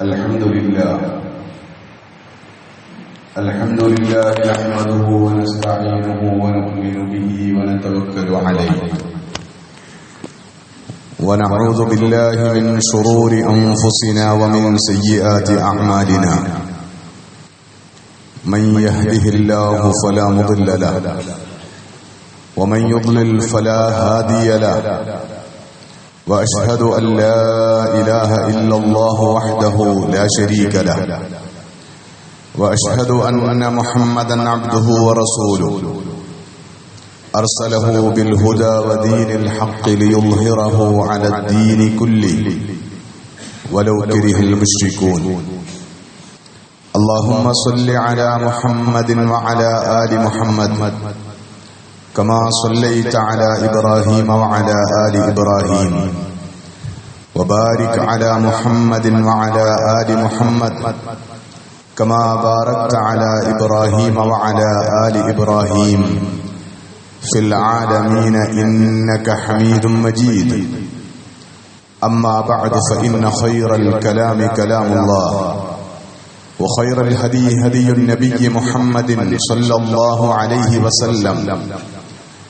الحمد لله نحمده ونستعينه ونؤمن به ونتوكل عليه ونعوذ بالله من شرور أنفسنا ومن سيئات أعمالنا من يهده الله فلا مضل له ومن يضلل فلا هادي له وأشهد أن لا إله إلا الله وحده لا شريك له وأشهد أن محمدا عبده ورسوله أرسله بالهدى ودين الحق ليظهره على الدين كله ولو كره المشركون اللهم صل على محمد وعلى آل محمد كما صليت على إبراهيم وعلى آل إبراهيم وبارك على محمد وعلى آل محمد كما باركت على إبراهيم وعلى آل إبراهيم في العالمين إنك حميد مجيد أما بعد فإن خير الكلام كلام الله وخير الهدي هدي النبي محمد صلى الله عليه وسلم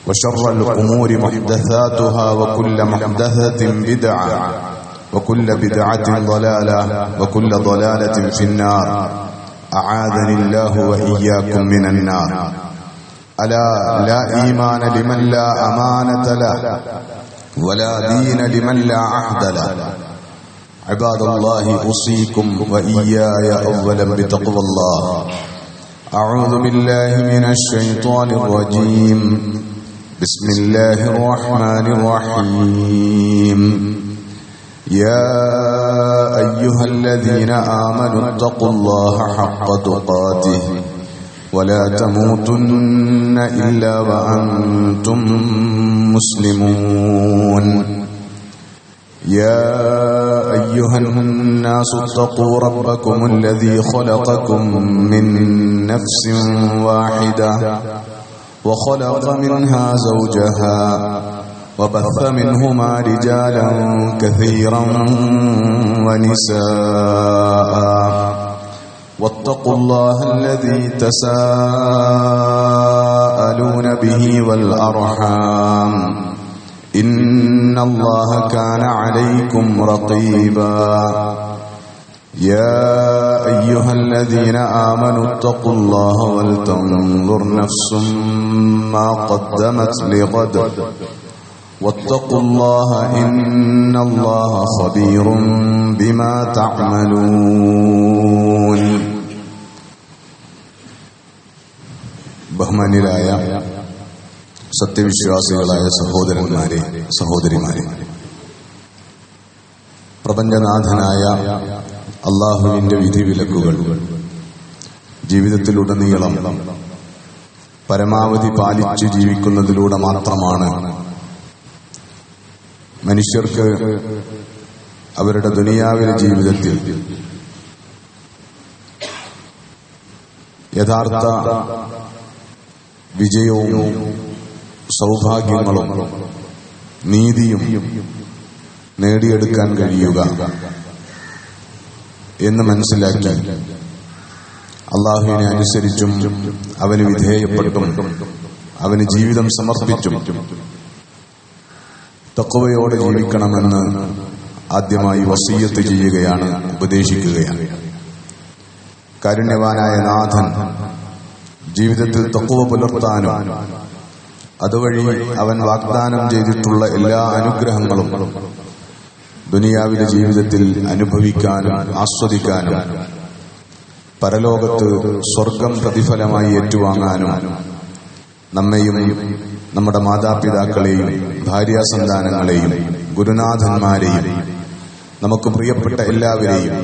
وشر الأمور محدثاتها وكل محدثة بدعة وكل بدعة ضلالة وكل ضلالة في النار أعاذني الله وإياكم من النار ألا لا إيمان لمن لا أمانة له ولا دين لمن لا عهد له عباد الله أوصيكم وإياي أولا بتقوى الله أعوذ بالله من الشيطان الرجيم بسم الله الرحمن الرحيم يا أيها الذين آمنوا اتقوا الله حق تقاته ولا تموتن إلا وأنتم مسلمون يا أيها الناس اتقوا ربكم الذي خلقكم من نفس واحدة وخلق منها زوجها وبث منهما رجالا كثيرا ونساء واتقوا الله الذي تساءلون به والأرحام إن الله كان عليكم رقيبا يا أيها الذين آمنوا اتقوا الله ولتنظر نفس ما قدمت لغد واتقوا الله إن الله خبير بما تعملون ബഹുമാന്യരായ സത്യവിശ്വാസികളായ സഹോദരന്മാരെ സഹോദരിമാരെ, പ്രപഞ്ചനാഥനായ അല്ലാഹുവിന്റെ വിധിവിലക്കുകൾ ജീവിതത്തിലുടനീളം പരമാവധി പാലിച്ച് ജീവിക്കുന്നതിലൂടെ മാത്രമാണ് മനുഷ്യർക്ക് അവരുടെ ദുനിയാവിലെ ജീവിതത്തിൽ യഥാർത്ഥ വിജയവും സൗഭാഗ്യങ്ങളും നീതിയും നേടിയെടുക്കാൻ കഴിയുക എന്ന് മനസ്സിലാക്കി അല്ലാഹുവിനെ അനുസരിച്ചും അവന് വിധേയപ്പെട്ടും അവന് ജീവിതം സമർപ്പിച്ചും തഖ്വയോടെ ജീവിക്കണമെന്ന് ആദ്യമായി വസിയ്യത്ത് ചെയ്യുകയാണ്, ഉപദേശിക്കുകയാണ്. കാരുണ്യവാനായ നാഥൻ ജീവിതത്തിൽ തഖ്വ പുലർത്താനും അതുവഴി അവൻ വാഗ്ദാനം ചെയ്തിട്ടുള്ള എല്ലാ അനുഗ്രഹങ്ങളും ദുനിയാവിലെ ജീവിതത്തിൽ അനുഭവിക്കാനും ആസ്വദിക്കാനും പരലോകത്ത് സ്വർഗം പ്രതിഫലമായി ഏറ്റുവാങ്ങാനും നമ്മെയും നമ്മുടെ മാതാപിതാക്കളെയും ഭാര്യാസന്താനങ്ങളെയും ഗുരുനാഥന്മാരെയും നമുക്ക് പ്രിയപ്പെട്ട എല്ലാവരെയും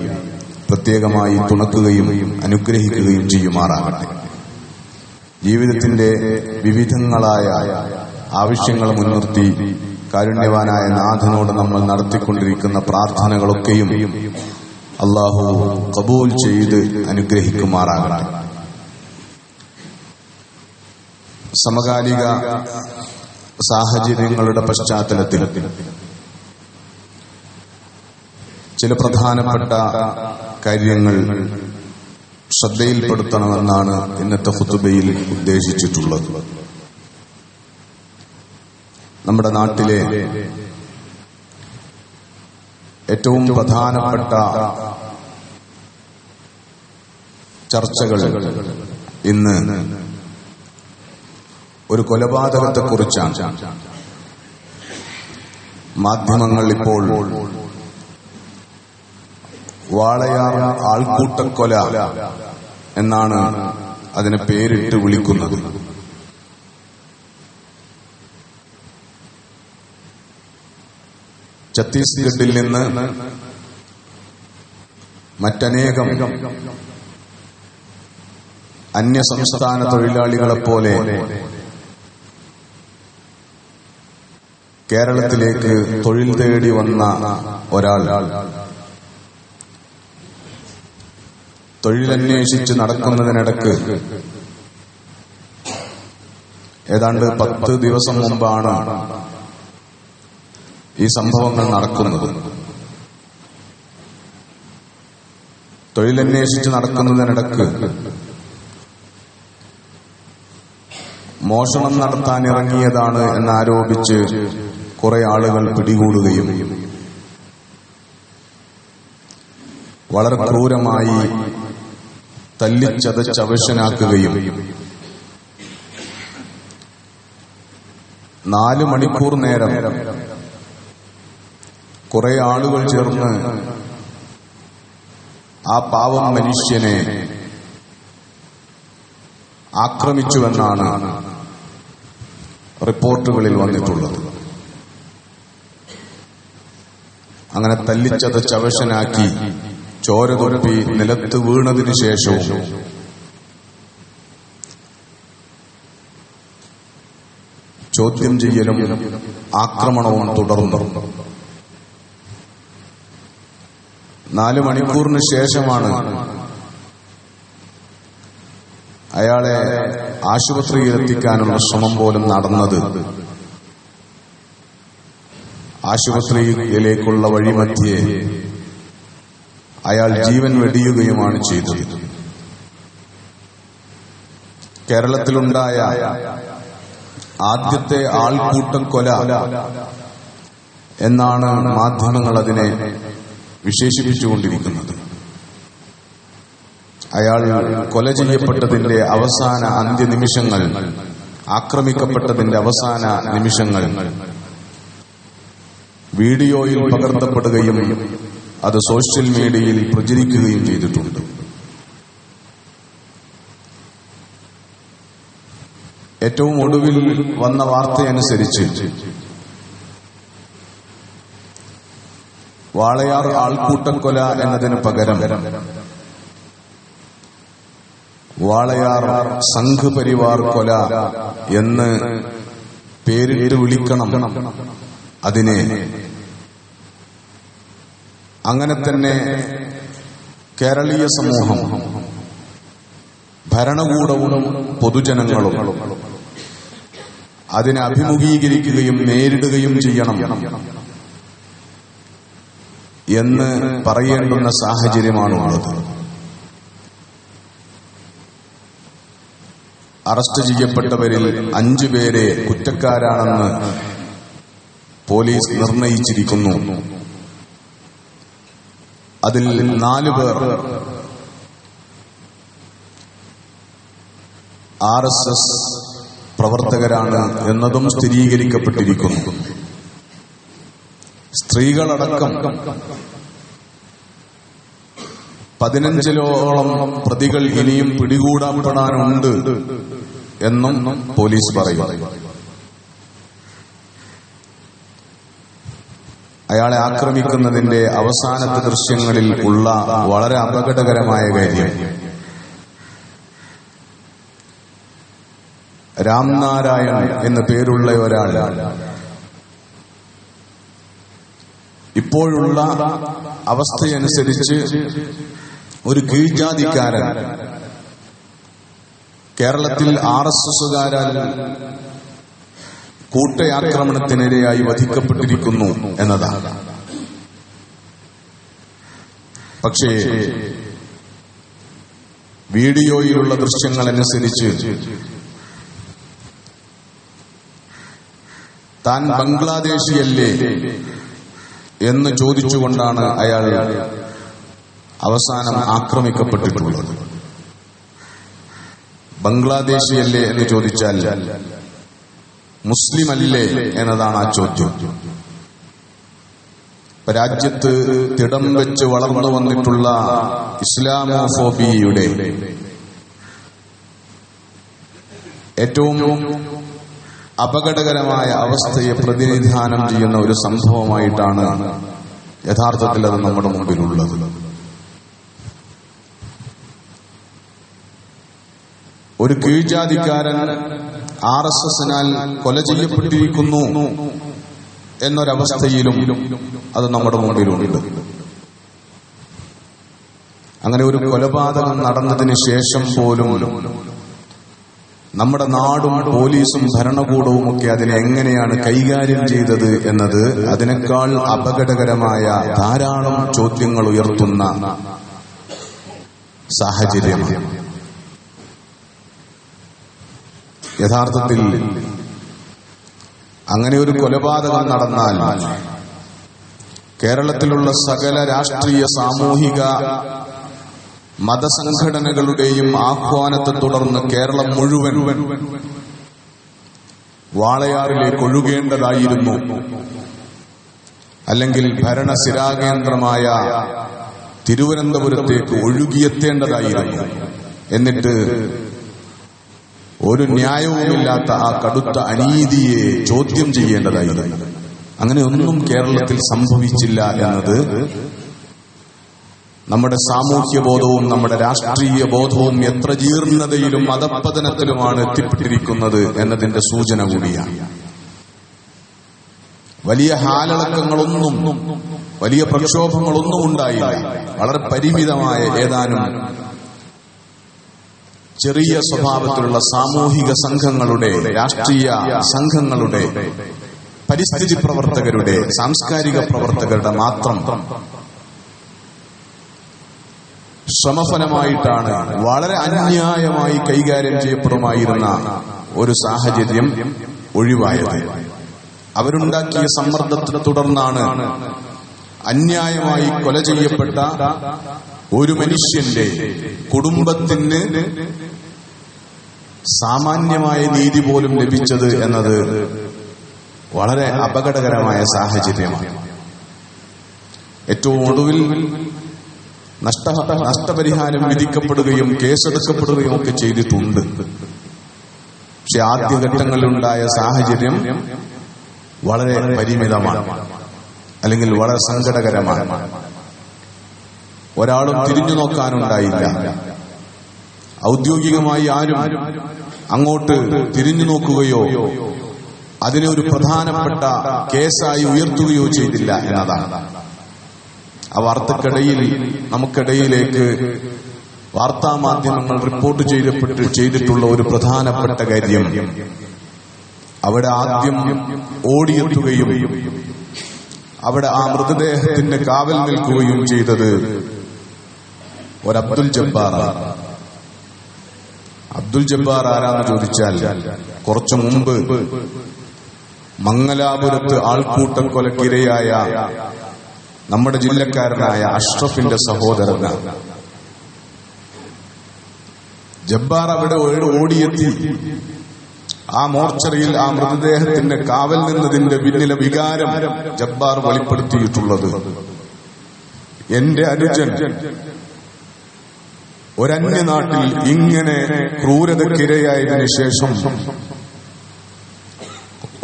പ്രത്യേകമായി തുണക്കുകയും അനുഗ്രഹിക്കുകയും ചെയ്യുമാറാകട്ടെ. ജീവിതത്തിന്റെ വിവിധങ്ങളായ ആവശ്യങ്ങൾ മുൻനിർത്തി കാരുണ്യവാനായ നാഥനോട് നമ്മൾ നടത്തിക്കൊണ്ടിരിക്കുന്ന പ്രാർത്ഥനകളൊക്കെയും അല്ലാഹു ഖബൂൽ ചെയ്ത് അനുഗ്രഹിക്കുമാറാകട്ടെ. സമകാലിക സാഹചര്യങ്ങളുടെ പശ്ചാത്തലത്തിൽ ചില പ്രധാനപ്പെട്ട കാര്യങ്ങൾ ശ്രദ്ധയിൽപ്പെടുത്തണമെന്നാണ് ഇന്നത്തെ ഖുതുബയിൽ ഉദ്ദേശിച്ചിട്ടുള്ളത്. നമ്മുടെ നാട്ടിലെ ഏറ്റവും പ്രധാനപ്പെട്ട ചർച്ചകൾ ഇന്ന് ഒരു കൊലപാതകത്തെക്കുറിച്ചാണ്. മാധ്യമങ്ങൾ ഇപ്പോൾ വാളയാർ ആൾക്കൂട്ടക്കൊല എന്നാണ് അതിനെ പേരിട്ട് വിളിക്കുന്നത്. ഛത്തീസ്ഗഡിൽ നിന്ന് മറ്റനേകം അന്യസംസ്ഥാന തൊഴിലാളികളെപ്പോലെ കേരളത്തിലേക്ക് തൊഴിൽ തേടി വന്ന ഒരാൾ തൊഴിലന്വേഷിച്ച് നടക്കുന്നതിനിടക്ക് ഏതാണ്ട് 10 ദിവസം മുമ്പാണ് ഈ സംഭവങ്ങൾ നടക്കുന്നത്. തൊഴിലന്വേഷിച്ച് നടക്കുന്നതിനിടക്ക് മോഷണം നടത്താനിറങ്ങിയതാണ് എന്നാരോപിച്ച് കുറെ ആളുകൾ പിടികൂടുകയും വളരെ ക്രൂരമായി തല്ലിച്ചതച്ചവശനാക്കുകയും 4 മണിക്കൂർ നേരം കുറെ ആളുകൾ ചേർന്ന് ആ പാവം മനുഷ്യനെ ആക്രമിച്ചുവെന്നാണ് റിപ്പോർട്ടുകളിൽ വന്നിട്ടുള്ളത്. അങ്ങനെ തല്ലിച്ചതച്ചവശനാക്കി ചോര തുപ്പി നിലത്ത് വീണതിനു ശേഷവും ചോദ്യം ചെയ്യലും ആക്രമണവും തുടർന്നു. 4 മണിക്കൂറിന് ശേഷമാണ് അയാളെ ആശുപത്രിയിലെത്തിക്കാനുള്ള ശ്രമം പോലും നടന്നത്. ആശുപത്രിയിലേക്കുള്ള വഴിമധ്യേ അയാൾ ജീവൻ വെടിയുകയുമാണ് ചെയ്തത്. കേരളത്തിലുണ്ടായ ആദ്യത്തെ ആൾക്കൂട്ടക്കൊല എന്നാണ് മാധ്യമങ്ങൾ അതിനെ വിശേഷിപ്പിച്ചുകൊണ്ടിരിക്കുന്നത്. അയാൾ കൊല ചെയ്യപ്പെട്ടതിന്റെ അവസാന അന്ത്യനിമിഷങ്ങൾ, ആക്രമിക്കപ്പെട്ടതിന്റെ അവസാന നിമിഷങ്ങൾ വീഡിയോയിൽ പകർത്തപ്പെടുകയും അത് സോഷ്യൽ മീഡിയയിൽ പ്രചരിക്കുകയും ചെയ്തിട്ടുണ്ട്. ഏറ്റവും ഒടുവിൽ വന്ന വാർത്തയനുസരിച്ച് വാളയാർ ആൾക്കൂട്ടക്കൊല എന്നതിന് പകരം വാളയാർ സംഘ് പരിവാർ കൊല എന്ന് പേരിട്ട് വിളിക്കണം അതിനെ. അങ്ങനെ തന്നെ കേരളീയ സമൂഹം, ഭരണകൂടവും പൊതുജനങ്ങളും അതിനെ അഭിമുഖീകരിക്കുകയും നേരിടുകയും ചെയ്യണം എന്ന് പറയേണ്ടുന്ന സാഹചര്യമാണുള്ളത്. അറസ്റ്റ് ചെയ്യപ്പെട്ടവരിൽ 5 പേരെ കുറ്റക്കാരാണെന്ന് പോലീസ് നിർണയിച്ചിരിക്കുന്നു. അതിൽ 4 പേർ RSS പ്രവർത്തകരാണ് എന്നതും സ്ഥിരീകരിക്കപ്പെട്ടിരിക്കുന്നു. സ്ത്രീകളടക്കം 15ഓളം പ്രതികൾ ഇനിയും പിടികൂടപ്പെടാനുണ്ട് എന്നും പോലീസ് പറയും. അയാളെ ആക്രമിക്കുന്നതിന്റെ അവസാനത്തെ ദൃശ്യങ്ങളിൽ ഉള്ള വളരെ അപകടകരമായ കാര്യം, രാംനാരായൺ എന്ന പേരുള്ള ഒരാൾ ഇപ്പോഴുള്ള അവസ്ഥയനുസരിച്ച് ഒരു കീഴ്ജാതിക്കാരൻ കേരളത്തിൽ RSSകാരാൽ കൂട്ടയാക്രമണത്തിനിരയായി വധിക്കപ്പെട്ടിരിക്കുന്നു എന്നതാണ്. പക്ഷേ വീഡിയോയിലുള്ള ദൃശ്യങ്ങളനുസരിച്ച് താൻ ബംഗ്ലാദേശിയല്ലേ എന്ന് ചോദിച്ചുകൊണ്ടാണ് അയാൾ അവസാനം ആക്രമിക്കപ്പെട്ടിട്ടുള്ളത്. ബംഗ്ലാദേശിയല്ലേ എന്ന് ചോദിച്ചാൽ മുസ്ലിം അല്ലേ എന്നതാണ് ആ ചോദ്യം. രാജ്യത്ത് തിടം വെച്ച് വളർന്നു വന്നിട്ടുള്ള ഇസ്ലാമോഫോബിയയുടെ ഏറ്റവും അപകടകരമായ അവസ്ഥയെ പ്രതിനിധാനം ചെയ്യുന്ന ഒരു സംഭവമായിട്ടാണ് യഥാർത്ഥത്തിൽ അത് നമ്മുടെ മുമ്പിലുള്ളത്. ഒരു കീഴ്ജാതിക്കാരൻ RSSനാൽ കൊല ചെയ്യപ്പെട്ടിരിക്കുന്നു എന്നൊരവസ്ഥയിലും അത് നമ്മുടെ മുമ്പിലുണ്ട്. അങ്ങനെ ഒരു കൊലപാതകം നടന്നതിന് ശേഷം പോലും നമ്മുടെ നാടും പോലീസും ഭരണകൂടവും ഒക്കെ അതിനെ എങ്ങനെയാണ് കൈകാര്യം ചെയ്തത് എന്നത് അതിനേക്കാൾ അപകടകരമായ ധാരാളം ചോദ്യങ്ങൾ ഉയർത്തുന്ന സാഹചര്യമാണ്. യഥാർത്ഥത്തിൽ അങ്ങനെ ഒരു കൊലപാതകം നടന്നാൽ കേരളത്തിലുള്ള സകല രാഷ്ട്രീയ സാമൂഹിക മതസംഘടനകളുടെയും ആഹ്വാനത്തെ തുടർന്ന് കേരളം മുഴുവൻ വാളയാറിലേക്ക് ഒഴുകേണ്ടതായിരുന്നു, അല്ലെങ്കിൽ ഭരണസിരാകേന്ദ്രമായ തിരുവനന്തപുരത്തേക്ക് ഒഴുകിയെത്തേണ്ടതായിരുന്നു. എന്നിട്ട് ഒരു ന്യായവുമില്ലാത്ത ആ കടുത്ത അനീതിയെ ചോദ്യം ചെയ്യേണ്ടതായിരുന്നു. അങ്ങനെ ഒന്നും കേരളത്തിൽ സംഭവിച്ചില്ല എന്നത് നമ്മുടെ സാമൂഹ്യ ബോധവും നമ്മുടെ രാഷ്ട്രീയ ബോധവും എത്ര ജീർണതയിലും അധപ്പതനത്തിലുമാണ് എത്തിപ്പെട്ടിരിക്കുന്നത് എന്നതിന്റെ സൂചന കൂടിയാണ്. വലിയ ഹാലളക്കങ്ങളൊന്നും വലിയ പ്രക്ഷോഭങ്ങളൊന്നും ഉണ്ടായില്ല. വളരെ പരിമിതമായ ഏതാനും ചെറിയ സ്വഭാവത്തിലുള്ള സാമൂഹിക സംഘങ്ങളുടെ, രാഷ്ട്രീയ സംഘങ്ങളുടെ, പരിസ്ഥിതി പ്രവർത്തകരുടെ, സാംസ്കാരിക പ്രവർത്തകരുടെ മാത്രം ശ്രമഫലമായിട്ടാണ് വളരെ അന്യായമായി കൈകാര്യം ചെയ്യപ്പെടുമായിരുന്ന ഒരു സാഹചര്യം ഒഴിവായത്. അവരുണ്ടാക്കിയ സമ്മർദ്ദത്തെ തുടർന്നാണ് അന്യായമായി കൊല ചെയ്യപ്പെട്ട ഒരു മനുഷ്യന്റെ കുടുംബത്തിന് സാമാന്യമായ നീതി പോലും ലഭിച്ചത് എന്നത് വളരെ അപകടകരമായ സാഹചര്യമാണ്. ഏറ്റവും ഒടുവിൽ നഷ്ടപരിഹാരം വിധിക്കപ്പെടുകയും കേസെടുക്കപ്പെടുകയും ഒക്കെ ചെയ്തിട്ടുണ്ട്. പക്ഷെ ആദ്യഘട്ടങ്ങളിലുണ്ടായ സാഹചര്യം വളരെ പരിമിതമാണ്, അല്ലെങ്കിൽ വളരെ സങ്കടകരമാണ്. ഒരാളും തിരിഞ്ഞു നോക്കാനുണ്ടായില്ല. ഔദ്യോഗികമായി ആരും അങ്ങോട്ട് തിരിഞ്ഞു നോക്കുകയോ അതിനെ ഒരു പ്രധാനപ്പെട്ട കേസായി ഉയർത്തുകയോ ചെയ്തില്ല എന്നതാണ്. ആ വാർത്തക്കിടയിൽ നമുക്കിടയിലേക്ക് വാർത്താമാധ്യമങ്ങൾ റിപ്പോർട്ട് ചെയ്തിട്ടുള്ള ഒരു പ്രധാനപ്പെട്ട കാര്യം, അവിടെ ആദ്യം ഓടിയെത്തുകയും അവിടെ ആ മൃതദേഹത്തിന്റെ കാവൽ നിൽക്കുകയും ചെയ്തത് ഒരു അബ്ദുൽ ജബ്ബാർ. അബ്ദുൽ ജബ്ബാർ ആരാന്ന് ചോദിച്ചാൽ, കുറച്ചു മുമ്പ് മംഗലാപുരത്ത് ആൾക്കൂട്ട കൊലക്കിരയായ നമ്മുടെ ജില്ലക്കാരനായ അഷ്റഫിന്റെ സഹോദരനാണ്. ജബ്ബാർ അവിടെ ഓടിയെത്തി ആ മോർച്ചറിയിൽ ആ മൃതദേഹത്തിന്റെ കാവൽ നിന്നതിന്റെ പിന്നിലെ വികാരം ജബ്ബാർ വെളിപ്പെടുത്തിയിട്ടുള്ളത്, എന്റെ അനുജൻ ഒരന്യനാട്ടിൽ ഇങ്ങനെ ക്രൂരതക്കിരയായതിനു ശേഷം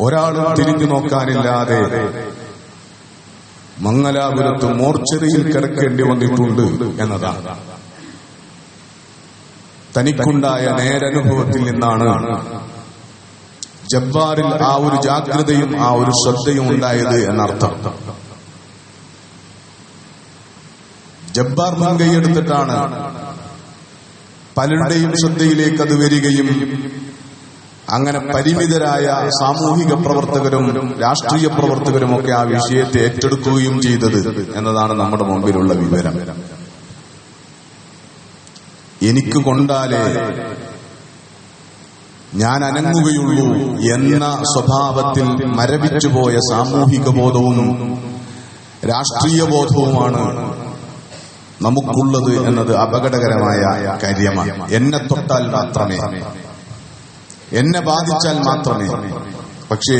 ഒരാളും തിരിഞ്ഞു നോക്കാനില്ലാതെ മംഗലാപുരത്ത് മോർച്ചറിയിൽ കിടക്കേണ്ടി വന്നിട്ടുണ്ട് എന്നതാണ്. തനിക്കുണ്ടായ നേരനുഭവത്തിൽ നിന്നാണ് ജബ്ബാറിൽ ആ ഒരു ജാഗ്രതയും ആ ഒരു ശ്രദ്ധയും ഉണ്ടായത് എന്നർത്ഥം. ജബ്ബാർ മുൻകൈയെടുത്തിട്ടാണ് പലരുടെയും ശ്രദ്ധയിലേക്ക് അത് വരികയും അങ്ങനെ പരിമിതരായ സാമൂഹിക പ്രവർത്തകരും രാഷ്ട്രീയ പ്രവർത്തകരും ഒക്കെ ആ വിഷയത്തെ ഏറ്റെടുക്കുകയും ചെയ്തത് എന്നതാണ് നമ്മുടെ മുമ്പിലുള്ള വിവരം. എനിക്ക് കൊണ്ടാലേ ഞാൻ അനങ്ങുകയുള്ളൂ എന്ന സ്വഭാവത്തിൽ മരവിച്ചുപോയ സാമൂഹിക ബോധവും രാഷ്ട്രീയ ബോധവുമാണ് നമുക്കുള്ളത് എന്നത് അപകടകരമായ കാര്യമാണ്. എന്നെ തൊട്ടാൽ മാത്രമേ, എന്നെ ബാധിച്ചാൽ മാത്രമേ. പക്ഷേ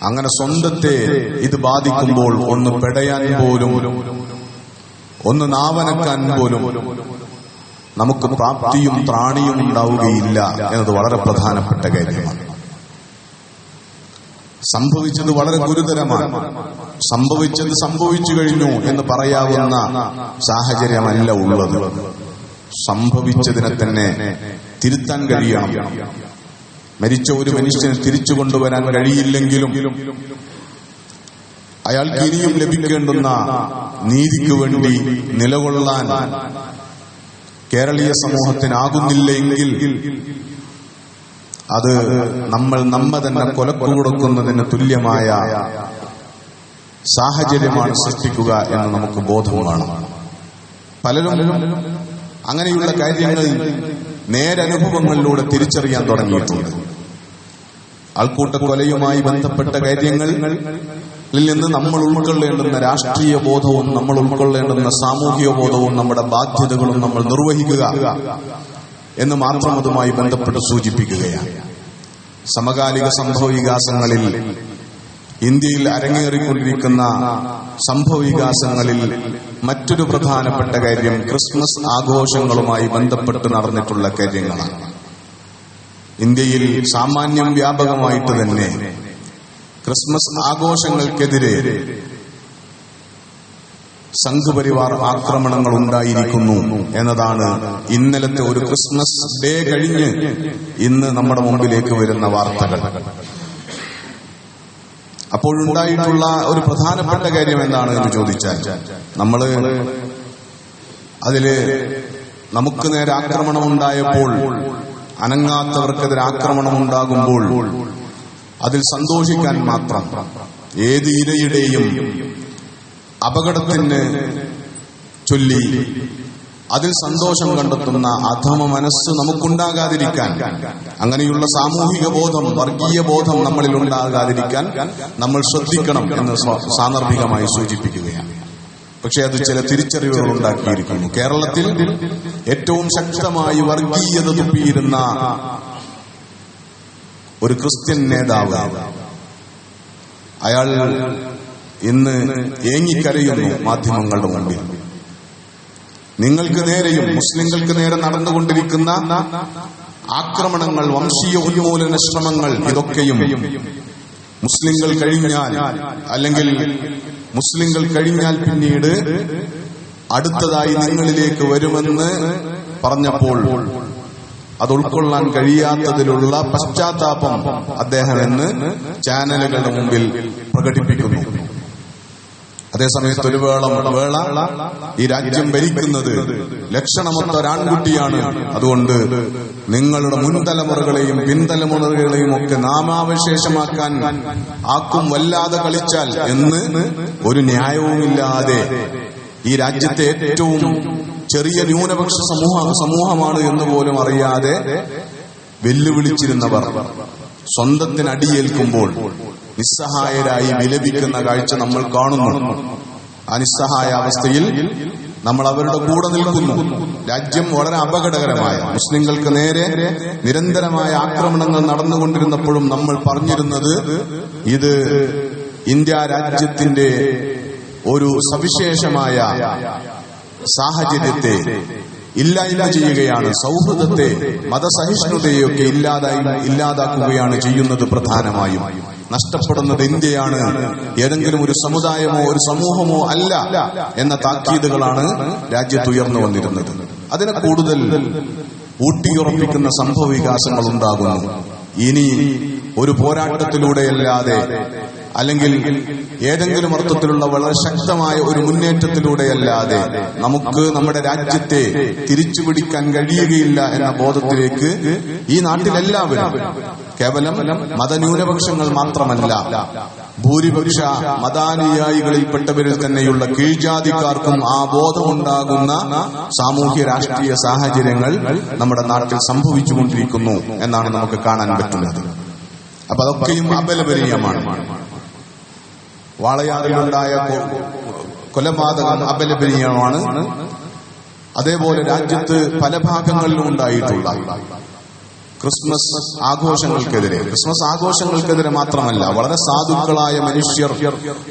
അങ്ങനെ സ്വന്തത്തെ ഇത് ബാധിക്കുമ്പോൾ ഒന്ന് പെടയാൻ പോലും, ഒന്ന് നാവനക്കാൻ പോലും നമുക്ക് പ്രാപ്തിയും ത്രാണിയും ഉണ്ടാവുകയില്ല എന്നത് വളരെ പ്രധാനപ്പെട്ട കാര്യമാണ്. സംഭവിച്ചത് വളരെ ഗുരുതരമാണ്. സംഭവിച്ചത് സംഭവിച്ചു കഴിഞ്ഞു എന്ന് പറയാവുന്ന സാഹചര്യമല്ല ഉള്ളത്. സംഭവിച്ചതിനെ തന്നെ തിരുത്താൻ കഴിയണം. മരിച്ച ഒരു മനുഷ്യനെ തിരിച്ചു കൊണ്ടുവരാൻ കഴിയില്ലെങ്കിലും അയാൾക്ക് ഇനിയും ലഭിക്കേണ്ടുന്ന നീതിക്ക് വേണ്ടി നിലകൊള്ളാൻ കേരളീയ സമൂഹത്തിനാകുന്നില്ലെങ്കിൽ അത് നമ്മെ തന്നെ കൊലക്കു കൊടുക്കുന്നതിന് തുല്യമായ സാഹചര്യമാണ് സൃഷ്ടിക്കുക എന്ന് നമുക്ക് ബോധം വേണം. പലരും അങ്ങനെയുള്ള കാര്യങ്ങൾ നേരനുഭവങ്ങളിലൂടെ തിരിച്ചറിയാൻ തുടങ്ങിയിട്ടുണ്ട്. ആൾക്കൂട്ട കൊലയുമായി ബന്ധപ്പെട്ട കാര്യങ്ങളിൽ നിന്ന് നമ്മൾ ഉൾക്കൊള്ളേണ്ടുന്ന രാഷ്ട്രീയ ബോധവും നമ്മൾ ഉൾക്കൊള്ളേണ്ടുന്ന സാമൂഹിക ബോധവും നമ്മുടെ ബാധ്യതകളും നമ്മൾ നിർവഹിക്കുക എന്ന് മാത്രം അതുമായി ബന്ധപ്പെട്ട് സൂചിപ്പിക്കുകയാണ്. സമകാലിക സംഭവവികാസങ്ങളിൽ, ഇന്ത്യയിൽ അരങ്ങേറിക്കൊണ്ടിരിക്കുന്ന സംഭവവികാസങ്ങളിൽ മറ്റൊരു പ്രധാനപ്പെട്ട കാര്യം ക്രിസ്മസ് ആഘോഷങ്ങളുമായി ബന്ധപ്പെട്ട് നടന്നിട്ടുള്ള കാര്യങ്ങളാണ്. ഇന്ത്യയിൽ സാമാന്യം വ്യാപകമായിട്ട് തന്നെ ക്രിസ്മസ് ആഘോഷങ്ങൾക്കെതിരെ സംഘപരിവാർ ആക്രമണങ്ങൾ ഉണ്ടായിരിക്കുന്നു എന്നതാണ് ഇന്നലത്തെ ഒരു ക്രിസ്മസ് ഡേ കഴിഞ്ഞ് ഇന്ന് നമ്മുടെ മുമ്പിലേക്ക് വരുന്ന വാർത്തകൾ. അപ്പോഴുണ്ടായിട്ടുള്ള ഒരു പ്രധാനപ്പെട്ട കാര്യം എന്താണ് എന്ന് ചോദിച്ചാൽ, നമ്മള് അതില് നമുക്ക് നേരെ ആക്രമണം ഉണ്ടായപ്പോൾ, അനങ്ങാത്തവർക്കെതിരെ ആക്രമണം ഉണ്ടാകുമ്പോൾ അതിൽ സന്തോഷിക്കാൻ മാത്രം ഏത് ഇരയുടെയും അപകടത്തിന് ചൊല്ലി അതിൽ സന്തോഷം കണ്ടെത്തുന്ന അധമ മനസ്സ് നമുക്കുണ്ടാകാതിരിക്കാൻ, അങ്ങനെയുള്ള സാമൂഹിക ബോധം, വർഗീയ ബോധം നമ്മളിൽ ഉണ്ടാകാതിരിക്കാൻ നമ്മൾ ശ്രദ്ധിക്കണം എന്ന് സാന്ദർഭികമായി സൂചിപ്പിക്കുകയാണ്. പക്ഷെ അത് ചില തിരിച്ചറിവുകൾ ഉണ്ടാക്കിയിരിക്കുന്നു. കേരളത്തിൽ ഏറ്റവും ശക്തമായി വർഗീയത തുപ്പിയിരുന്ന ഒരു ക്രിസ്ത്യൻ നേതാവ്, അയാൾ ഇന്ന് ഏങ്ങിക്കരയുന്നു മാധ്യമങ്ങളുടെ മുമ്പിൽ. നിങ്ങൾക്ക് നേരെയും മുസ്ലിങ്ങൾക്ക് നേരെ നടന്നുകൊണ്ടിരിക്കുന്ന ആക്രമണങ്ങൾ, വംശീയ ഉന്മൂലന ശ്രമങ്ങൾ, ഇതൊക്കെയും മുസ്ലിങ്ങൾ കഴിഞ്ഞാൽ, അല്ലെങ്കിൽ മുസ്ലിങ്ങൾ കഴിഞ്ഞാൽ പിന്നീട് അടുത്തതായി നിങ്ങളിലേക്ക് വരുമെന്ന് പറഞ്ഞപ്പോൾ അത് ഉൾക്കൊള്ളാൻ കഴിയാത്തതിലുള്ള പശ്ചാത്താപം അദ്ദേഹം ഇന്ന് ചാനലുകളുടെ മുമ്പിൽ പ്രകടിപ്പിക്കുന്നു. അതേസമയത്ത് ഒരു വേള ഈ രാജ്യം ഭരിക്കുന്നത് ലക്ഷണമൊത്ത ഒരാൺകുട്ടിയാണ്, അതുകൊണ്ട് നിങ്ങളുടെ മുൻതലമുറകളെയും പിൻതലമുറകളെയും ഒക്കെ നാമാവശേഷമാക്കാൻ ആക്കും വല്ലാതെ കളിച്ചാൽ എന്ന് ഒരു ന്യായവുമില്ലാതെ ഈ രാജ്യത്തെ ഏറ്റവും ചെറിയ ന്യൂനപക്ഷ സമൂഹമാണ് എന്ന് പോലും അറിയാതെ വെല്ലുവിളിച്ചിരുന്നവർ സ്വന്തത്തിനടിയേൽക്കുമ്പോൾ നിസ്സഹായരായി വിലപിക്കുന്ന കാഴ്ച നമ്മൾ കാണുന്നു. ആ നിസ്സഹായ അവസ്ഥയിൽ നമ്മൾ അവരുടെ കൂടെ നിൽക്കുന്നു. രാജ്യം വളരെ അപകടകരമായ, മുസ്ലിങ്ങൾക്ക് നേരെ നിരന്തരമായ ആക്രമണങ്ങൾ നടന്നുകൊണ്ടിരുന്നപ്പോഴും നമ്മൾ പറഞ്ഞിരുന്നത് ഇത് ഇന്ത്യ രാജ്യത്തിന്റെ ഒരു സവിശേഷമായ സാഹചര്യത്തെ ഇല്ലായ്മ ചെയ്യുകയാണ്, സൗഹൃദത്തെ, മതസഹിഷ്ണുതയൊക്കെ ഇല്ലാതാക്കുകയാണ് ചെയ്യുന്നത്. പ്രധാനമായും നഷ്ടപ്പെടുന്നത് ഇന്ത്യയാണ്, ഏതെങ്കിലും ഒരു സമുദായമോ ഒരു സമൂഹമോ അല്ല എന്ന താക്കീതുകളാണ് രാജ്യത്ത് ഉയർന്നു വന്നിരുന്നത്. അതിനെ കൂടുതൽ ഊട്ടിയുറപ്പിക്കുന്ന സംഭവ വികാസങ്ങൾ ഉണ്ടാകുന്നു. ഇനി ഒരു പോരാട്ടത്തിലൂടെയല്ലാതെ, അല്ലെങ്കിൽ ഏതെങ്കിലും അർത്ഥത്തിലുള്ള വളരെ ശക്തമായ ഒരു മുന്നേറ്റത്തിലൂടെയല്ലാതെ നമുക്ക് നമ്മുടെ രാജ്യത്തെ തിരിച്ചുപിടിക്കാൻ കഴിയുകയില്ല എന്ന ബോധത്തിലേക്ക് ഈ നാട്ടിലെല്ലാവരും, കേവലം മതന്യൂനപക്ഷങ്ങൾ മാത്രമല്ല, ഭൂരിപക്ഷ മതാനുയായികളിൽപ്പെട്ടവരിൽ തന്നെയുള്ള കീഴ്ജാതിക്കാർക്കും ആ ബോധമുണ്ടാകുന്ന സാമൂഹ്യ രാഷ്ട്രീയ സാഹചര്യങ്ങൾ നമ്മുടെ നാട്ടിൽ സംഭവിച്ചുകൊണ്ടിരിക്കുന്നു എന്നാണ് നമുക്ക് കാണാൻ പറ്റുന്നത്. അപ്പൊ അതൊക്കെയും അപലപനീയമാണ്. വാളയാറിലുണ്ടായ കൊലപാതകം അപലപനീയമാണ്. അതേപോലെ രാജ്യത്ത് പല ഭാഗങ്ങളിലും ഉണ്ടായിട്ടുള്ള ക്രിസ്മസ് ആഘോഷങ്ങൾക്കെതിരെ മാത്രമല്ല, വളരെ സാധുക്കളായ മനുഷ്യർ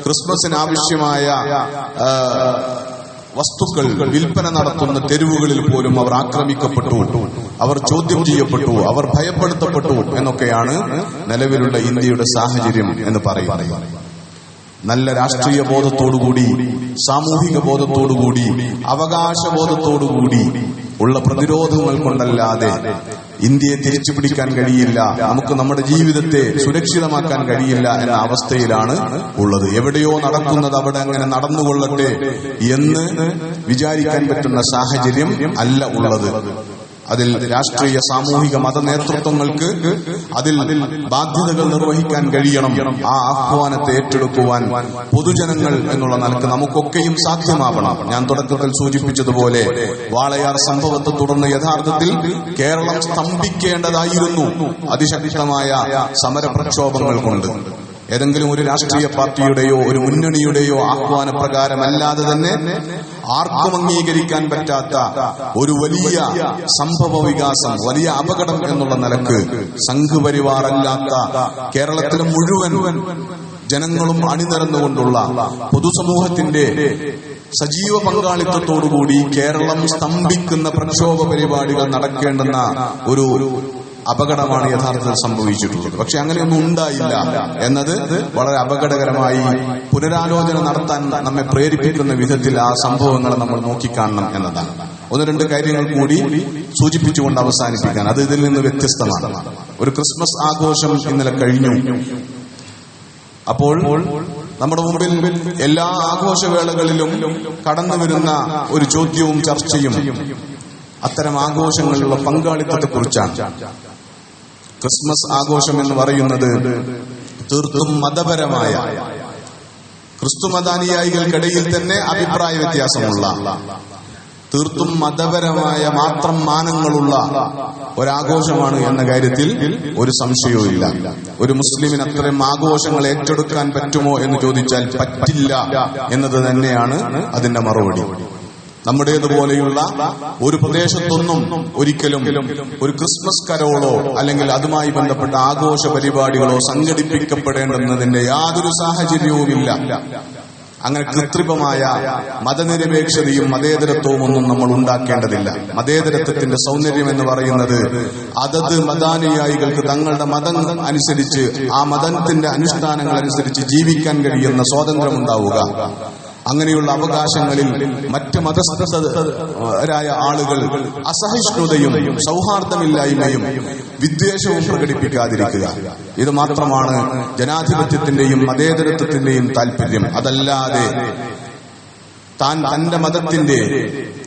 ക്രിസ്മസിന് ആവശ്യമായ വസ്തുക്കൾ വിൽപ്പന നടത്തുന്ന തെരുവുകളിൽ പോലും അവർ ആക്രമിക്കപ്പെട്ടു, അവർ ചോദ്യം ചെയ്യപ്പെട്ടു, അവർ ഭയപ്പെടുത്തപ്പെട്ടു എന്നൊക്കെയാണ് നിലവിലുള്ള ഇന്ത്യയുടെ സാഹചര്യം എന്ന് പറയുന്നത്. നല്ല രാഷ്ട്രീയ ബോധത്തോടുകൂടി, സാമൂഹിക ബോധത്തോടുകൂടി, അവകാശബോധത്തോടുകൂടി ഉള്ള പ്രതിരോധങ്ങൾ കൊണ്ടല്ലാതെ ഇന്ത്യയെ തിരിച്ചുപിടിക്കാൻ കഴിയില്ല, നമുക്ക് നമ്മുടെ ജീവിതത്തെ സുരക്ഷിതമാക്കാൻ കഴിയില്ല എന്ന അവസ്ഥയിലാണ് ഉള്ളത്. എവിടെയോ നടക്കുന്നത് അവിടെ അങ്ങനെ നടന്നുകൊള്ളട്ടെ എന്ന് വിചാരിക്കാൻ പറ്റുന്ന സാഹചര്യം അല്ല ഉള്ളത്. അതിൽ രാഷ്ട്രീയ സാമൂഹിക മത നേതൃത്വങ്ങൾക്ക് അതിൽ ബാധ്യതകൾ നിർവഹിക്കാൻ കഴിയണം. ആ ആഹ്വാനത്തെ ഏറ്റെടുക്കുവാൻ പൊതുജനങ്ങൾ എന്നുള്ള നിലക്ക് നമുക്കൊക്കെയും സാധ്യമാവണം. ഞാൻ തുടക്കത്തിൽ സൂചിപ്പിച്ചതുപോലെ വാളയാർ സംഭവത്തെ തുടർന്ന് യഥാർത്ഥത്തിൽ കേരളം സ്തംഭിക്കേണ്ടതായിരുന്നു അതിശക്തമായ സമരപ്രക്ഷോഭങ്ങൾ കൊണ്ട്. ഏതെങ്കിലും ഒരു രാഷ്ട്രീയ പാർട്ടിയുടെയോ ഒരു മുന്നണിയുടെയോ ആഹ്വാന പ്രകാരമല്ലാതെ തന്നെ ആർക്കും അംഗീകരിക്കാൻ പറ്റാത്ത ഒരു വലിയ സംഭവ വികാസം, വലിയ അപകടം എന്നുള്ള നിലക്ക് സംഘപരിവാറല്ലാത്ത കേരളത്തിലെ മുഴുവൻ ജനങ്ങളും അണിനിരന്നുകൊണ്ടുള്ള പൊതുസമൂഹത്തിന്റെ സജീവ പങ്കാളിത്തത്തോടുകൂടി കേരളം സ്തംഭിക്കുന്ന പ്രക്ഷോഭ പരിപാടികൾ നടക്കേണ്ടുന്ന ഒരു അപകടമാണ് യഥാർത്ഥത്തിൽ സംഭവിച്ചിട്ടുള്ളത്. പക്ഷെ അങ്ങനെയൊന്നും ഉണ്ടായില്ല എന്നത് വളരെ അപകടകരമായി പുനരാലോചന നടത്താൻ നമ്മെ പ്രേരിപ്പിക്കുന്ന വിധത്തിൽ ആ സംഭവങ്ങളെ നമ്മൾ നോക്കിക്കാണണം എന്നതാണ്. ഒന്ന് രണ്ട് കാര്യങ്ങൾ കൂടി സൂചിപ്പിച്ചുകൊണ്ട് അവസാനിപ്പിക്കാൻ, അത് ഇതിൽ നിന്ന് വ്യത്യസ്തമാണ്. ഒരു ക്രിസ്മസ് ആഘോഷം ഇന്നലെ കഴിഞ്ഞു. അപ്പോൾ നമ്മുടെ മുമ്പിൽ എല്ലാ ആഘോഷവേളകളിലും കടന്നു വരുന്ന ഒരു ചോദ്യവും ചർച്ചയും അത്തരം ആഘോഷങ്ങളിലുള്ള പങ്കാളിത്തത്തെക്കുറിച്ചാണ്. ക്രിസ്മസ് ആഘോഷം എന്ന് പറയുന്നത് തീർത്തും മതപരമായ, ക്രിസ്തു മതാനുയായികൾക്കിടയിൽ തന്നെ അഭിപ്രായ വ്യത്യാസമുള്ള, തീർത്തും മതപരമായ മാത്രം മാനങ്ങളുള്ള ഒരാഘോഷമാണ് എന്ന കാര്യത്തിൽ ഒരു സംശയവുമില്ല. ഒരു മുസ്ലിമിന് അത്തരം ആഘോഷങ്ങൾ ഏറ്റെടുക്കാൻ പറ്റുമോ എന്ന് ചോദിച്ചാൽ പറ്റില്ല എന്നത് തന്നെയാണ് അതിന്റെ മറുപടി. നമ്മുടേതുപോലെയുള്ള ഒരു പ്രദേശത്തൊന്നും ഒരിക്കലും ഒരു ക്രിസ്മസ് കരോളോ അല്ലെങ്കിൽ അതുമായി ബന്ധപ്പെട്ട ആഘോഷ പരിപാടികളോ സംഘടിപ്പിക്കപ്പെടേണ്ടുന്നതിന്റെ യാതൊരു സാഹചര്യവുമില്ല. അങ്ങനെ കൃത്രിമമായ മതനിരപേക്ഷതയും മതേതരത്വവും ഒന്നും നമ്മൾ ഉണ്ടാക്കേണ്ടതില്ല. മതേതരത്വത്തിന്റെ സൗന്ദര്യം എന്ന് പറയുന്നത് അതത് മതാനുയായികൾക്ക് തങ്ങളുടെ മതം അനുസരിച്ച്, ആ മതത്തിന്റെ അനുഷ്ഠാനങ്ങൾ അനുസരിച്ച് ജീവിക്കാൻ കഴിയുന്ന സ്വാതന്ത്ര്യം ഉണ്ടാവുക. അങ്ങനെയുള്ള അവകാശങ്ങളിൽ മറ്റ് മതസ്ഥരായ ആളുകൾ അസഹിഷ്ണുതയും സൗഹാർദ്ദമില്ലായ്മയും വിദ്വേഷവും പ്രകടിപ്പിക്കാതിരിക്കുക. ഇത് മാത്രമാണ് ജനാധിപത്യത്തിന്റെയും മതേതരത്വത്തിന്റെയും താല്പര്യം. അതല്ലാതെ താൻ തന്റെ മതത്തിന്റെ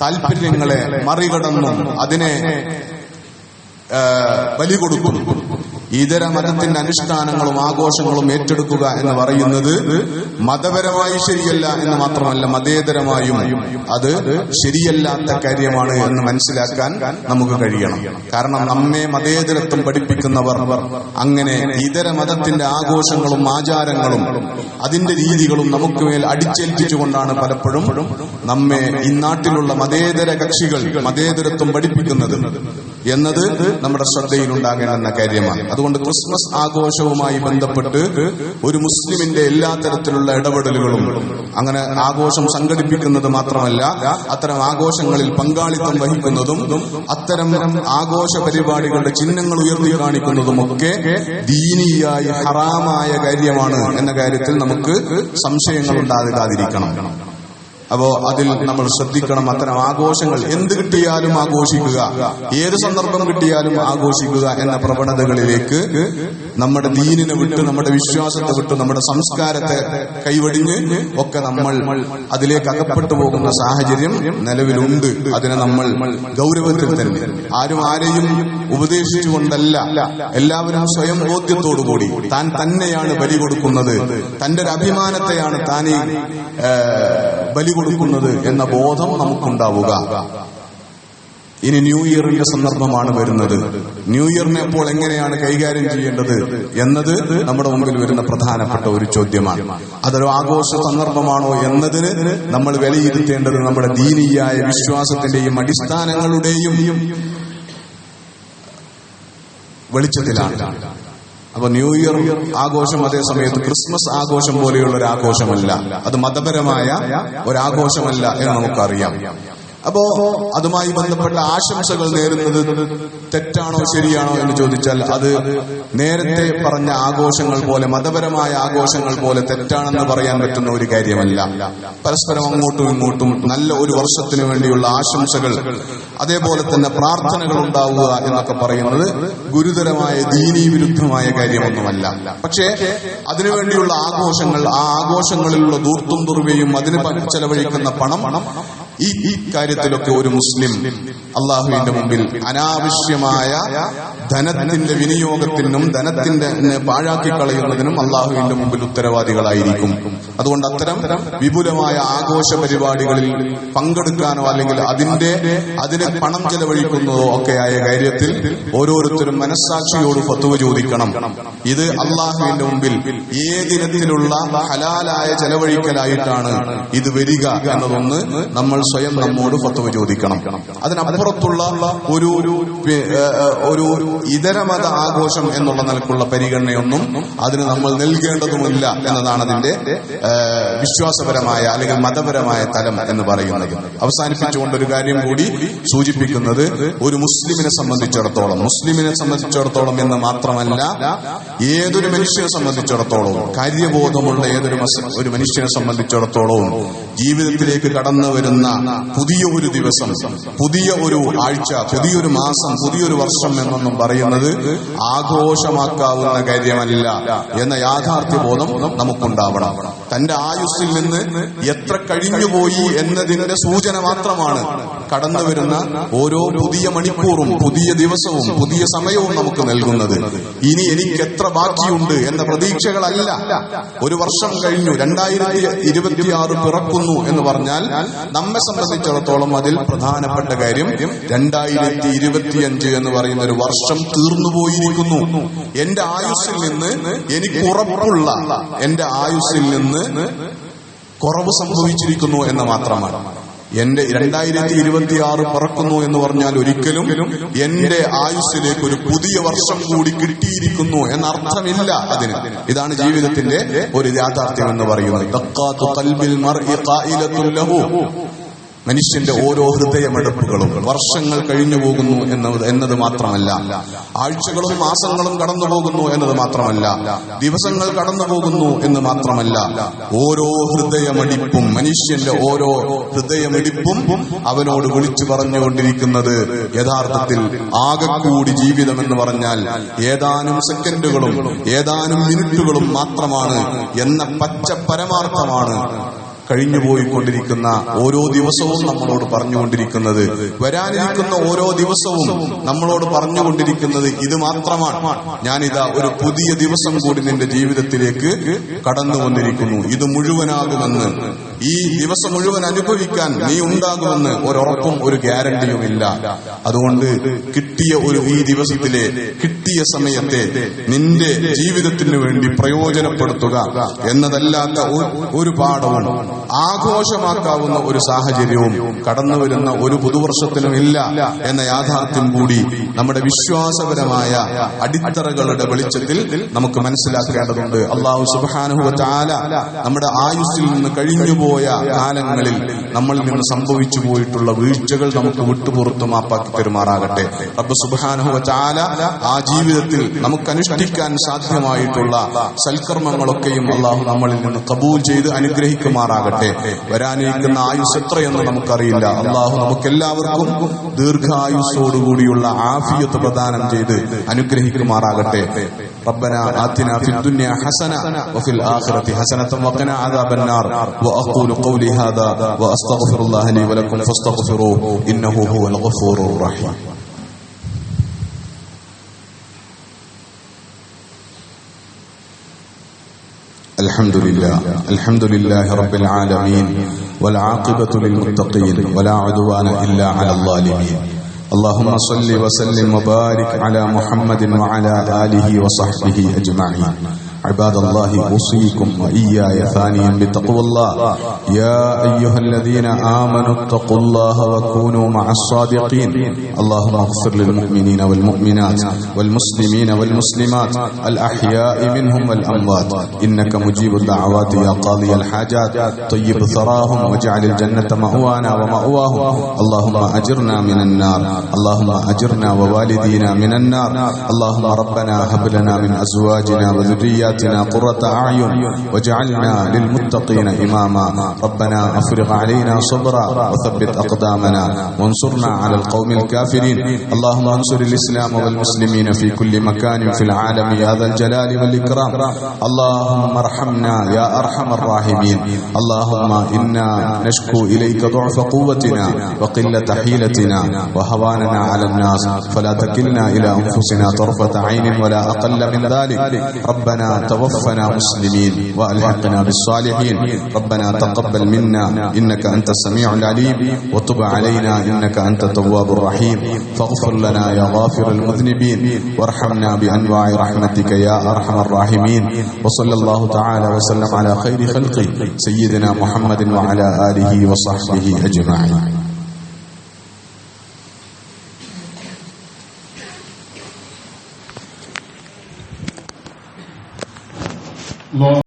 താല്പര്യങ്ങളെ മറികടന്നും അതിനെ ബലി കൊടുക്കും ഇതര മതത്തിന്റെ അനുഷ്ഠാനങ്ങളും ആഘോഷങ്ങളും ഏറ്റെടുക്കുക എന്ന് പറയുന്നത് മതപരമായി ശരിയല്ല എന്ന് മാത്രമല്ല, മതേതരമായും അത് ശരിയല്ലാത്ത കാര്യമാണ് എന്ന് മനസ്സിലാക്കാൻ നമുക്ക് കഴിയണം. കാരണം നമ്മെ മതേതരത്വം പഠിപ്പിക്കുന്നവർ അങ്ങനെ ഇതര മതത്തിന്റെ ആഘോഷങ്ങളും ആചാരങ്ങളും അതിന്റെ രീതികളും നമുക്ക് മേൽ അടിച്ചേൽപ്പിച്ചുകൊണ്ടാണ് പലപ്പോഴും നമ്മെ ഈ നാട്ടിലുള്ള മതേതര കക്ഷികൾ മതേതരത്വം പഠിപ്പിക്കുന്നത് എന്നത് നമ്മുടെ ശ്രദ്ധയിലുണ്ടാകേണ്ട കാര്യമാണ്. അതുകൊണ്ട് ക്രിസ്മസ് ആഘോഷവുമായി ബന്ധപ്പെട്ട് ഒരു മുസ്ലിമിന്റെ എല്ലാ തരത്തിലുള്ള ഇടപെടലുകളും, അങ്ങനെ ആഘോഷം സംഘടിപ്പിക്കുന്നത് മാത്രമല്ല അത്തരം ആഘോഷങ്ങളിൽ പങ്കാളിത്തം വഹിക്കുന്നതും അത്തരം ആഘോഷ പരിപാടികളുടെ ചിഹ്നങ്ങൾ ഉയർത്തി കാണിക്കുന്നതുമൊക്കെ ദീനിയായി ഹറാമായ കാര്യമാണ് എന്ന കാര്യത്തിൽ നമുക്ക് സംശയങ്ങൾ ഉണ്ടാകാതിരിക്കണം. അപ്പോ അതിൽ നമ്മൾ ശ്രദ്ധിക്കണം. അത്തരം ആഘോഷങ്ങൾ എന്ത് കിട്ടിയാലും ആഘോഷിക്കുക, ഏത് സന്ദർഭം കിട്ടിയാലും ആഘോഷിക്കുക എന്ന പ്രവണതകളിലേക്ക് നമ്മുടെ ദീനിനെ വിട്ട്, നമ്മുടെ വിശ്വാസത്തെ വിട്ട്, നമ്മുടെ സംസ്കാരത്തെ കൈവടിഞ്ഞ് ഒക്കെ നമ്മൾ അതിലേക്ക് അകപ്പെട്ടു പോകുന്ന സാഹചര്യം നിലവിലുണ്ട്. അതിനെ നമ്മൾ ഗൗരവത്തിൽ തന്നെ, ആരും ആരെയും ഉപദേശിച്ചുകൊണ്ടല്ല, എല്ലാവരും സ്വയം ബോധ്യത്തോടുകൂടി താൻ തന്നെയാണ് ബലി കൊടുക്കുന്നത്, തന്റെ ഒരു അഭിമാനത്തെയാണ് താൻ ബലി കൊടുക്കുന്നത് എന്ന ബോധം നമുക്കുണ്ടാവുക. ഇനി ന്യൂ ഇയറിന്റെ സന്ദർഭമാണ് വരുന്നത്. ന്യൂ ഇയറിനെ ഇപ്പോൾ എങ്ങനെയാണ് കൈകാര്യം ചെയ്യേണ്ടത് എന്നത് നമ്മുടെ മുമ്പിൽ വരുന്ന പ്രധാനപ്പെട്ട ഒരു ചോദ്യമാണ്. അതൊരു ആഘോഷ സന്ദർഭമാണോ എന്നതിന് നമ്മൾ വിലയിരുത്തേണ്ടത് നമ്മുടെ ദീനീയായ വിശ്വാസത്തിന്റെയും അടിസ്ഥാനങ്ങളുടെയും വെളിച്ചത്തിലാണ്. അപ്പൊ ന്യൂ ഇയർ ആഘോഷം അതേ സമയത്ത് ക്രിസ്മസ് ആഘോഷം പോലെയുള്ള ഒരു ആഘോഷമല്ല, അത് മതപരമായ ഒരാഘോഷമല്ല എന്ന് നമുക്കറിയാം. അപ്പോ അതുമായി ബന്ധപ്പെട്ട ആശംസകൾ നേരുന്നത് തെറ്റാണോ ശരിയാണോ എന്ന് ചോദിച്ചാൽ അത് നേരത്തെ പറഞ്ഞ ആഘോഷങ്ങൾ പോലെ, മതപരമായ ആഘോഷങ്ങൾ പോലെ തെറ്റാണെന്ന് പറയാൻ പറ്റുന്ന ഒരു കാര്യമല്ല. പരസ്പരം അങ്ങോട്ടും ഇങ്ങോട്ടും നല്ല ഒരു വർഷത്തിനു വേണ്ടിയുള്ള ആശംസകൾ, അതേപോലെ തന്നെ പ്രാർത്ഥനകൾ ഉണ്ടാവുക എന്നൊക്കെ പറയുന്നത് ഗുരുതരമായ ദീനീ വിരുദ്ധമായ കാര്യമൊന്നുമല്ല. പക്ഷേ അതിനുവേണ്ടിയുള്ള ആഘോഷങ്ങൾ, ആ ആഘോഷങ്ങളിലുള്ള ധൂർത്തും ദുർവ്യയും അതിന് ചെലവഴിക്കുന്ന പണം, ഈ കാര്യത്തിലൊക്കെ ഒരു മുസ്ലിം അള്ളാഹുവിന്റെ മുമ്പിൽ അനാവശ്യമായ ധനത്തിന്റെ വിനിയോഗത്തിനും ധനത്തിന്റെ പാഴാക്കി കളയുന്നതിനും അള്ളാഹുവിന്റെ മുമ്പിൽ ഉത്തരവാദികളായിരിക്കും. അതുകൊണ്ട് അത്തരം വിപുലമായ ആഘോഷ പരിപാടികളിൽ പങ്കെടുക്കാനോ അല്ലെങ്കിൽ അതിന് പണം ചെലവഴിക്കുന്നതോ ഒക്കെയായ കാര്യത്തിൽ ഓരോരുത്തരും മനസ്സാക്ഷിയോട് ഫത്വ ചോദിക്കണം. ഇത് അള്ളാഹുവിന്റെ മുമ്പിൽ ഏതിനത്തിലുള്ള ഹലാലായ ചെലവഴിക്കലായിട്ടാണ് ഇത് വരിക എന്നതൊന്ന് നമ്മൾ സ്വയം നമ്മോട് ഫത്വ ചോദിക്കണം. അതിനപ്പുറത്തുള്ള ഒരു ഇതരമത ആഘോഷം എന്നുള്ള നിലക്കുള്ള പരിഗണനയൊന്നും അതിന് നമ്മൾ നൽകേണ്ടതുമില്ല എന്നതാണ് അതിന്റെ വിശ്വാസപരമായ അല്ലെങ്കിൽ മതപരമായ തലം എന്ന് പറയുന്നത്. അവസാനിപ്പിച്ചുകൊണ്ട് ഒരു കാര്യം കൂടി സൂചിപ്പിക്കുന്നത്, ഒരു മുസ്ലിമിനെ സംബന്ധിച്ചിടത്തോളം എന്ന് മാത്രമല്ല, ഏതൊരു മനുഷ്യനെ സംബന്ധിച്ചിടത്തോളവും, കാര്യബോധമുള്ള ഒരു മനുഷ്യനെ സംബന്ധിച്ചിടത്തോളവും ജീവിതത്തിലേക്ക് കടന്നു വരുന്ന പുതിയ ഒരു ദിവസം, പുതിയ ഒരു ആഴ്ച, പുതിയൊരു മാസം, പുതിയൊരു വർഷം എന്നൊന്നും പറയുന്നത് ആഘോഷമാക്കാവുന്ന കാര്യമല്ല എന്ന യാഥാർത്ഥ്യബോധം നമുക്കുണ്ടാവണം. തന്റെ ആയുസ്സിൽ നിന്ന് എത്ര കഴിഞ്ഞുപോയി എന്നതിന്റെ സൂചന മാത്രമാണ് കടന്നു വരുന്ന ഓരോ പുതിയ മണിക്കൂറും, പുതിയ ദിവസവും, പുതിയ സമയവും നമുക്ക് നൽകുന്നത്. ഇനി എനിക്ക് എത്ര ബാക്കിയുണ്ട് എന്ന പ്രതീക്ഷകളല്ല. ഒരു വർഷം കഴിഞ്ഞു, 2026 പിറക്കുന്നു എന്ന് പറഞ്ഞാൽ നമ്മെ സംബന്ധിച്ചിടത്തോളം അതിൽ പ്രധാനപ്പെട്ട കാര്യം 2025 എന്ന് പറയുന്ന ഒരു വർഷം തീർന്നുപോയിരിക്കുന്നു. എന്റെ ആയുസ്സിൽ നിന്ന് എനിക്ക് ഉറപ്പുള്ള, എന്റെ ആയുസ്സിൽ നിന്ന് കുറവ് സംഭവിച്ചിരിക്കുന്നു എന്ന് മാത്രമാണ്. എന്റെ 2026 പിറക്കുന്നു എന്ന് പറഞ്ഞാൽ ഒരിക്കലും എന്റെ ആയുസ്സിലേക്ക് ഒരു പുതിയ വർഷം കൂടി കിട്ടിയിരിക്കുന്നു എന്നർത്ഥമില്ല അതിന്. ഇതാണ് ജീവിതത്തിന്റെ ഒരു യാഥാർത്ഥ്യം എന്ന് പറയുന്നത്. മനുഷ്യന്റെ ഓരോ ഹൃദയമെടുപ്പുകളും വർഷങ്ങൾ കഴിഞ്ഞു പോകുന്നു എന്നത് മാത്രമല്ല, ആഴ്ചകളും മാസങ്ങളും കടന്നു പോകുന്നു എന്നത് മാത്രമല്ല, ദിവസങ്ങൾ കടന്നു പോകുന്നു എന്ന് മാത്രമല്ല, ഓരോ ഹൃദയമെടുപ്പും, മനുഷ്യന്റെ ഓരോ ഹൃദയമെടുപ്പും അവനോട് വിളിച്ചു പറഞ്ഞുകൊണ്ടിരിക്കുന്നത് യഥാർത്ഥത്തിൽ ആകെക്കൂടി ജീവിതം എന്ന് പറഞ്ഞാൽ ഏതാനും സെക്കൻഡുകളും ഏതാനും മിനിറ്റുകളും മാത്രമാണ് എന്ന പച്ച പരമാർത്ഥമാണ് കഴിഞ്ഞുപോയിക്കൊണ്ടിരിക്കുന്ന ഓരോ ദിവസവും നമ്മളോട് പറഞ്ഞുകൊണ്ടിരിക്കുന്നത്. വരാനിരിക്കുന്ന ഓരോ ദിവസവും നമ്മളോട് പറഞ്ഞുകൊണ്ടിരിക്കുന്നത് ഇത് മാത്രമാണ്. ഞാനിതാ ഒരു പുതിയ ദിവസം കൂടി നിന്റെ ജീവിതത്തിലേക്ക് കടന്നു വന്നിരിക്കുന്നു. ഇത് മുഴുവനാകുമെന്ന്, ഈ ദിവസം മുഴുവൻ അനുഭവിക്കാൻ നീ ഉണ്ടാകുമെന്ന് ഒരുറപ്പും ഒരു ഗ്യാരണ്ടിയുമില്ല. അതുകൊണ്ട് കിട്ടിയ ഈ ദിവസത്തിലെ കിട്ടിയ സമയത്തെ നിന്റെ ജീവിതത്തിന് വേണ്ടി പ്രയോജനപ്പെടുത്തുക എന്നതല്ലാത്ത ഒരു പാഠവും ആഘോഷമാക്കാവുന്ന ഒരു സാഹചര്യവും കടന്നുവരുന്ന ഒരു പുതുവർഷത്തിനും ഇല്ല എന്ന യാഥാർത്ഥ്യം കൂടി നമ്മുടെ വിശ്വാസപരമായ അടിത്തറകളുടെ വെളിച്ചത്തിൽ നമുക്ക് മനസ്സിലാക്കേണ്ടതുണ്ട്. അല്ലാഹു സുബ്ഹാനഹു വ തആല നമ്മുടെ ആയുസ്സിൽ നിന്ന് കഴിഞ്ഞുപോയ കാലങ്ങളിൽ നമ്മളിൽ നിന്ന് സംഭവിച്ചു പോയിട്ടുള്ള വീഴ്ചകൾ നമുക്ക് വിട്ടുപുറത്തു മാപ്പാക്കി തരുമാറാകട്ടെ. റബ്ബ് സുബ്ഹാനഹു വ തആല ആ ജീവിതത്തിൽ നമുക്ക് അനുഷ്ഠിക്കാൻ സാധ്യമായിട്ടുള്ള സൽക്കർമ്മങ്ങളൊക്കെയും അല്ലാഹു നമ്മളിൽ നിന്ന് ഖബൂൽ ചെയ്ത് അനുഗ്രഹിക്കുമാറാകട്ടെ. ചെയ്യുമാറാകട്ടെ. വരാനിരിക്കുന്ന ആയുസ് എത്രയെന്ന് നമുക്കറിയില്ല. അള്ളാഹു നമുക്കെല്ലാവർക്കും ദീർഘായുസ്സോടുകൂടിയുള്ള ആഫിയത്ത് പ്രദാനം ചെയ്ത് അനുഗ്രഹിക്കുമാറാകട്ടെ. ربنا آتنا في الدنيا حسنة وفي الآخرة حسنة وقنا عذاب النار. وأقول قولي هذا وأستغفر الله لي ولكم فاستغفروه إنه هو الغفور الرحيم. الحمد لله رب العالمين والعاقبة للمتقين ولا عدوان إلا على الظالمين. اللهم صل وسلم وبارك على محمد وعلى آله وصحبه أجمعين. عباد الله أوصيكم وإياي ثانيا بتقوى الله. يا أيها الذين آمنوا اتقوا الله وكونوا مع الصادقين. اللهم اغفر للمؤمنين والمؤمنات والمسلمين والمسلمات الأحياء منهم والأموات إنك مجيب الدعوات يا قاضي الحاجات. طيب ثراهم واجعل الجنة مأوانا ومأواهم. اللهم أجرنا من النار. اللهم أجرنا ووالدينا من النار. اللهم ربنا هب لنا من أزواجنا وذرياتنا قرة أعين واجعلنا للمتقين إماما. ربنا أفرغ علينا صبرا وثبت أقدامنا وانصرنا على القوم الكافرين. اللهم انصر الإسلام والمسلمين في كل مكان في العالم يا ذا الجلال والإكرام. اللهم ارحمنا يا أرحم الراحمين. اللهم إنا نشكو إليك ضعف قوتنا وقلة حيلتنا وهواننا على الناس فلا تكلنا إلى أنفسنا طرفة عين ولا أقل من ذلك. ربنا توفنا مسلمين وألحقنا بالصالحين. ربنا تقبل منا إنك أنت السميع العليم وتب علينا إنك أنت التواب الرحيم. فاغفر لنا يا غافر المذنبين وارحمنا بأنواع رحمتك يا أرحم الراحمين. وصلى الله تعالى وسلم على خير خلقه سيدنا محمد وعلى آله وصحبه أجمعين.